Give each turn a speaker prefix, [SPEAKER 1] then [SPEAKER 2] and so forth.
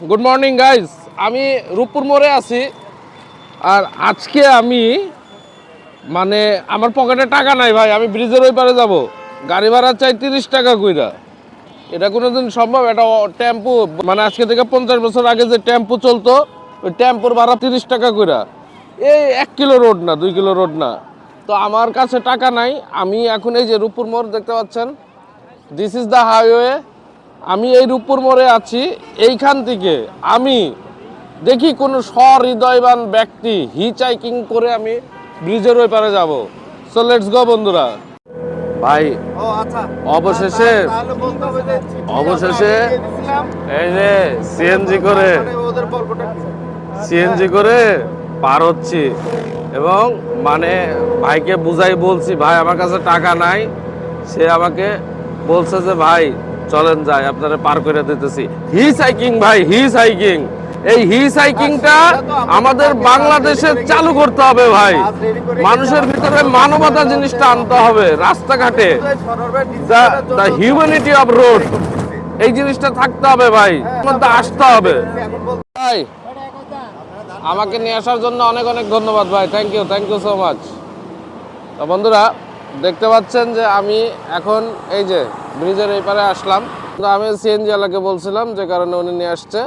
[SPEAKER 1] Good morning guys. আমি রূপপুর মোড়ে আছি। আর আজকে আমি আমার পকেটে টাকা নাই ভাই, আমি ব্রিজের ওই পারে যাব। গাড়ি ভাড়া চাই 30 টাকা কইরা। এটা কোনোদিন সম্ভব? এটা টেম্পু, আজকে থেকে 50 বছর আগে যে টেম্পু চলতো, ওই টেম্পুর ভাড়া 30 টাকা কইরা। এই 1 কিলো রোড না, 2 কিলো রোড না। তো আমার কাছে টাকা নাই। আমি এখন এই যে রূপপুর মোড় দেখতে পাচ্ছেন, দিস ইজ দ্য হাইওয়ে। আমি এই রূপপুর মোড়ে আছি। এইখান থেকে আমি দেখি কোনো সহৃদয়বান ব্যক্তি হিচাইকিং করে আমি ব্রিজের ওই পারে যাব। সো লেটস গো বন্ধুরা। ভাই অবশেষে এই যে সিএনজি করে পার হচ্ছি এবং ভাইকে বুঝাই বলছি, ভাই আমার কাছে টাকা নাই। সে আমাকে বলছে যে ভাই চলেন যাই, আপনারা পার করে দিতেছি। হিচাইকিং ভাই, হিচাইকিং। এই হিচাইকিংটা আমাদের বাংলাদেশে চালু করতে হবে ভাই। মানুষের ভিতরে মানবতা জিনিসটা আনতে হবে রাস্তাঘাটে। দ্য হিউম্যানিটি অফ রোড, এই জিনিসটা থাকতে হবে ভাই, মধ্যে আসতে হবে ভাই। আমাকে নিয়ে আসার জন্য অনেক অনেক ধন্যবাদ ভাই, থ্যাংক ইউ সো মাচ। তো বন্ধুরা দেখতে পাচ্ছেন যে আমি এখন এই যে ব্রিজের এই পারে আসলাম। তো আমি সিএনজি ওয়ালাকে বলছিলাম, যে কারণে উনি নিয়ে আসছে।